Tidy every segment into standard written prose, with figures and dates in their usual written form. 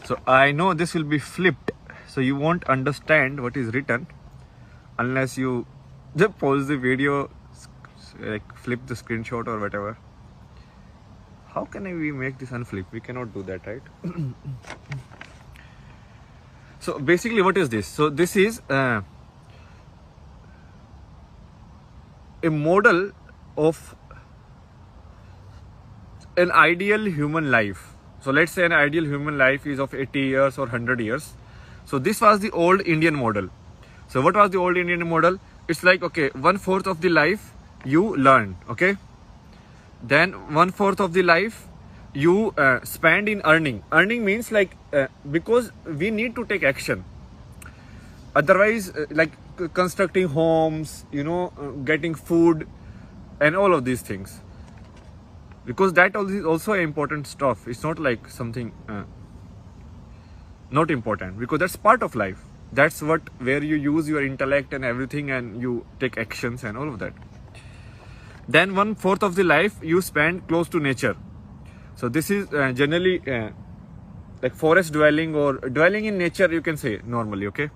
So I know this will be flipped, so you won't understand what is written unless you just pause the video, like flip the screenshot or whatever. How can we make this unflip? We cannot do that, right? So basically, what is this? So this is a model of an ideal human life. So let's say an ideal human life is of 80 years or 100 years. So this was the old Indian model. So what was the old Indian model? It's like, okay, 1/4 of the life you learn, okay? Then 1/4 of the life you spend in earning. Earning means like, because we need to take action. Otherwise, like constructing homes, getting food and all of these things. Because that is also important stuff. It's not like something not important, because that's part of life. That's where you use your intellect and everything, and you take actions and all of that. Then 1/4 of the life you spend close to nature. So this is generally like forest dwelling or dwelling in nature, you can say normally, okay?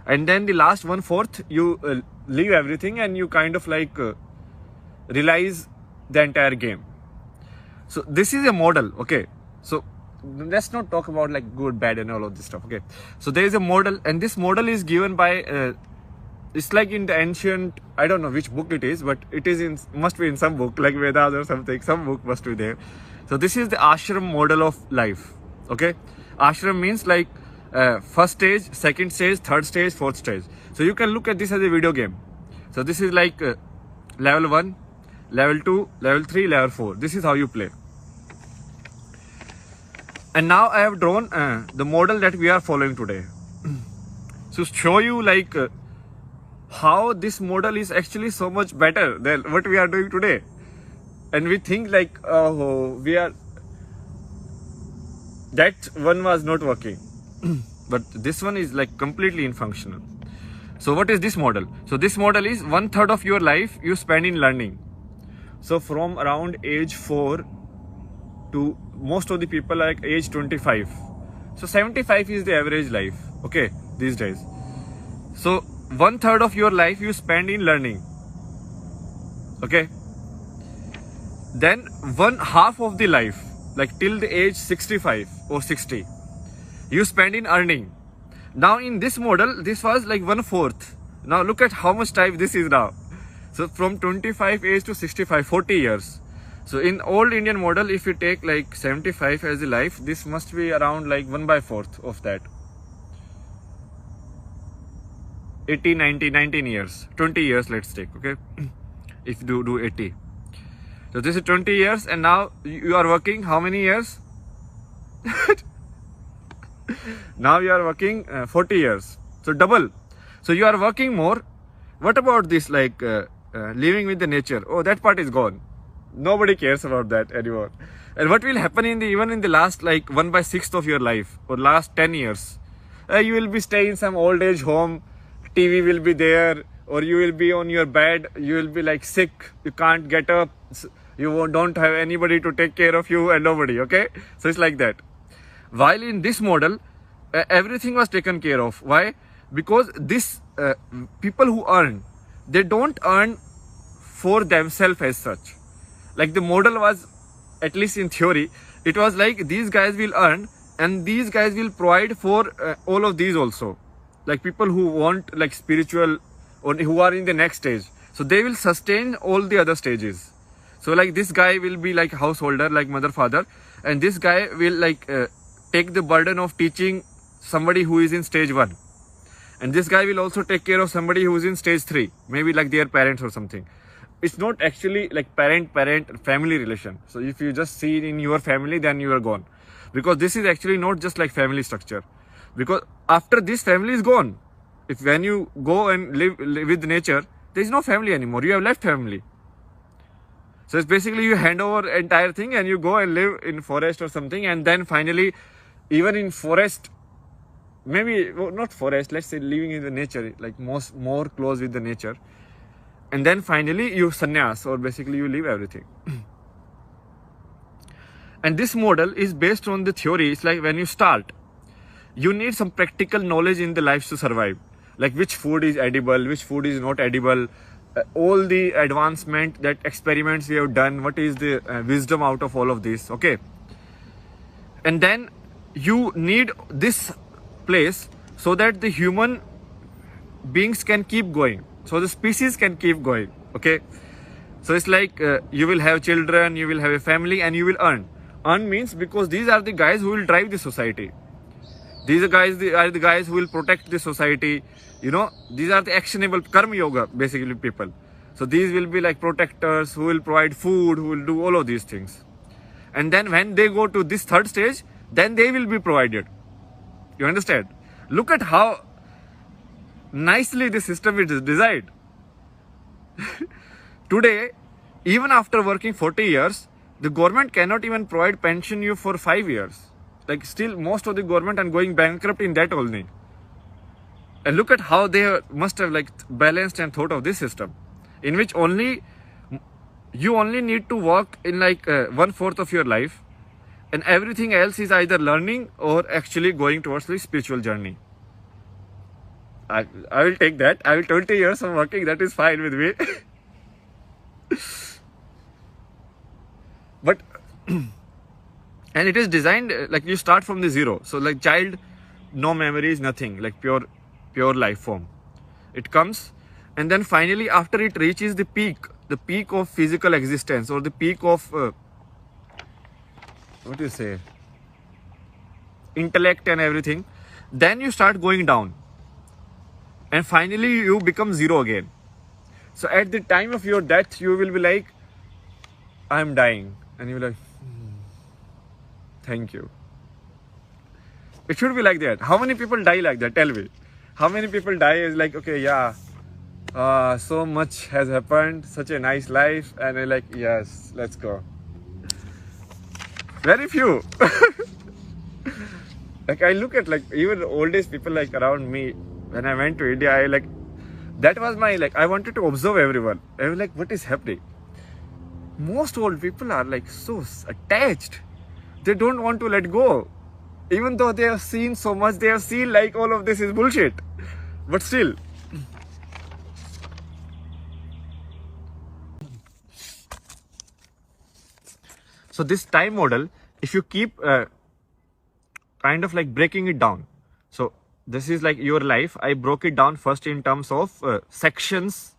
And then the last 1/4 you leave everything and you kind of like realize the entire game. So this is a model, okay? So let's not talk about like good, bad and all of this stuff, okay? So there is a model, and this model is given by it's like in the ancient, I don't know which book it is, but it is must be in some book like Vedas or something. Some book must be there. So this is the ashram model of life, okay? Ashram means like first stage, second stage, third stage, fourth stage. So you can look at this as a video game. So this is like level 1, level 2, level 3, level 4. This is how you play. And now I have drawn the model that we are following today. So show you like how this model is actually so much better than what we are doing today. And we think like, oh, that one was not working. But this one is like completely infunctional. So what is this model? So this model is 1/3 of your life you spend in learning. So from around age 4 to most of the people like age 25. So 75 is the average life, okay, these days. So 1/3 of your life you spend in learning, okay? Then 1/2 of the life, like till the age 65 or 60, you spend in earning. Now in this model, this was like 1/4. Now look at how much time this is now. So from 25 age to 65, 40 years. So in old Indian model, if you take like 75 as a life, this must be around like 1/4 of that. 80, 90, 19 years, 20 years let's take, okay? If you do 80. So this is 20 years, and now you are working how many years? Now you are working 40 years. So double. So you are working more. What about this like living with the nature? Oh, that part is gone. Nobody cares about that anymore. And what will happen even in the last like 1/6 of your life or last 10 years? You will be staying in some old age home. TV will be there, or you will be on your bed. You will be like sick. You can't get up. You don't have anybody to take care of you and nobody, okay? So it's like that. While in this model, everything was taken care of. Why? Because this people who earn, they don't earn for themselves as such. Like the model was, at least in theory, it was like these guys will earn and these guys will provide for all of these also. Like people who want like spiritual or who are in the next stage. So they will sustain all the other stages. So like this guy will be like householder, like mother, father. And this guy will like take the burden of teaching somebody who is in stage 1. And this guy will also take care of somebody who is in stage 3. Maybe like their parents or something. It's not actually like parent family relation. So if you just see it in your family, then you are gone. Because this is actually not just like family structure. Because after this family is gone, when you go and live with nature, there is no family anymore. You have left family. So it's basically you hand over entire thing and you go and live in forest or something, and then finally, even in forest, maybe not forest, let's say living in the nature, like more close with the nature, and then finally you sannyas, or basically you leave everything. And this model is based on the theory. It's like when you start, you need some practical knowledge in the life to survive. Like which food is edible, which food is not edible, all the advancement, that experiments we have done, what is the wisdom out of all of this, okay? And then you need this place so that the human beings can keep going, so the species can keep going, okay? So it's like you will have children, you will have a family, and you will earn. Earn means because these are the guys who will drive the society. These are the guys who will protect the society. You know, these are the actionable karma yoga, basically, people. So these will be like protectors who will provide food, who will do all of these things. And then when they go to this third stage, then they will be provided. You understand? Look at how nicely the system is designed. Today, even after working 40 years, the government cannot even provide pension you for 5 years. Like still most of the government are going bankrupt in that only. And look at how they must have like balanced and thought of this system, in which you only need to work in like 1/4 of your life, and everything else is either learning or actually going towards the spiritual journey. I will take that. I will 20 years of working, that is fine with me. But and it is designed like you start from the zero. So like child, no memories, nothing, like pure life form. It comes, and then finally after it reaches the peak of physical existence, or the peak of what do you say, intellect and everything, then you start going down, and finally you become zero again. So at the time of your death, you will be like, I'm dying, and you will be like, thank you. It should be like that. How many people die like that? Tell me. How many people die is like, okay, yeah, so much has happened, such a nice life, and they're like, yes, let's go. Very few. Like I look at like even the oldest people like around me. When I went to India, that was my I wanted to observe everyone. I was like, what is happening? Most old people are like so attached. They don't want to let go. Even though they have seen so much, they have seen like all of this is bullshit. But still. So this time model, if you keep kind of like breaking it down. So this is like your life. I broke it down first in terms of sections,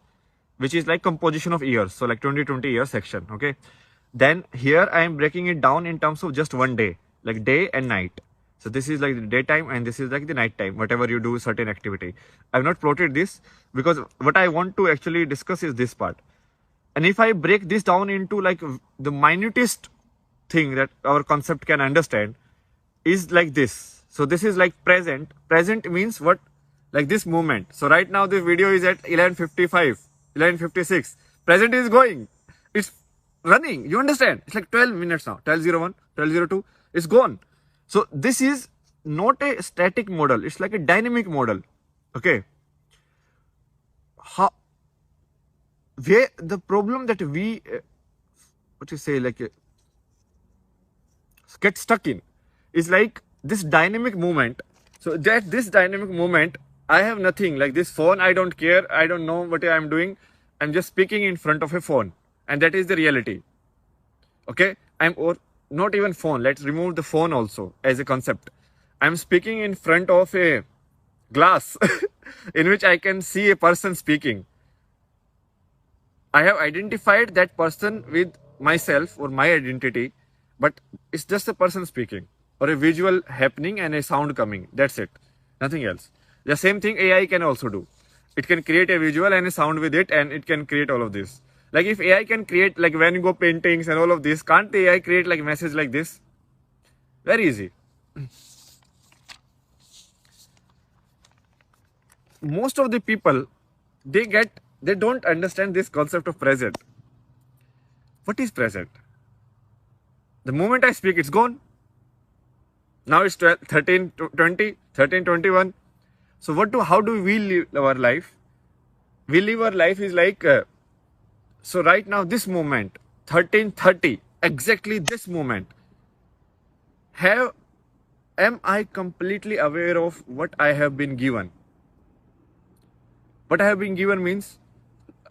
which is like composition of years. So like 20 year section. Okay. Then here I am breaking it down in terms of just one day, like day and night. So this is like the daytime and this is like the night time, whatever you do certain activity. I've not plotted this because what I want to actually discuss is this part. And if I break this down into like the minutest thing that our concept can understand is like this. So this is like present. Present means what? Like this moment. So right now the video is at 11:55, 11:56. Present is going. It's running. You understand? It's like 12 minutes now. 12:01, 12:02. It's gone. So this is not a static model. It's like a dynamic model. Okay. Where the problem that we, what you say, like get stuck in is like this dynamic movement. So that this dynamic movement, I have nothing. Like this phone, I don't care. I don't know what I'm doing. I'm just speaking in front of a phone. And that is the reality. Okay. Or not even phone. Let's remove the phone also as a concept. I'm speaking in front of a glass in which I can see a person speaking. I have identified that person with myself or my identity, but it's just a person speaking or a visual happening and a sound coming. That's it. Nothing else. The same thing AI can also do. It can create a visual and a sound with it, and it can create all of this. Like if AI can create like Van Gogh paintings and all of this, can't the AI create like message like this? Very easy. Most of the people, they don't understand this concept of present. What is present? The moment I speak, it's gone. Now it's 12, 13, 20, 13, 21. So how do we live our life? We live our life is like, so right now, this moment, 13:30, exactly this moment, Am I completely aware of what I have been given? What I have been given means,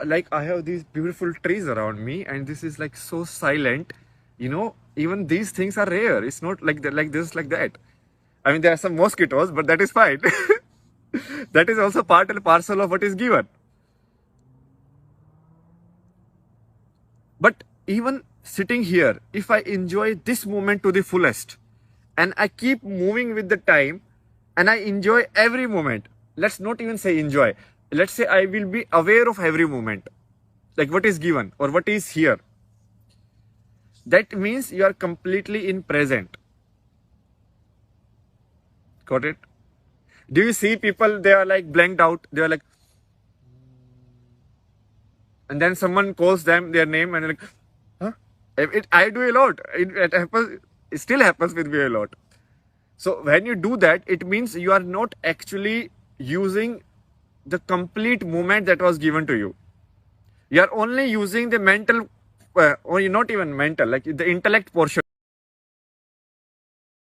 like, I have these beautiful trees around me, and this is like so silent. Even these things are rare. It's not like that, like this, like that. I mean, there are some mosquitoes, but that is fine. That is also part and parcel of what is given. But even sitting here, if I enjoy this moment to the fullest, and I keep moving with the time, and I enjoy every moment, let's not even say enjoy, let's say I will be aware of every moment, like what is given or what is here. That means you are completely in present. Got it? Do you see people, they are like blanked out, they are like, and then someone calls them their name and they're like, huh? I do a lot. It happens, it still happens with me a lot. So when you do that, it means you are not actually using the complete moment that was given to you. You are only using the mental, or not even mental, like the intellect portion.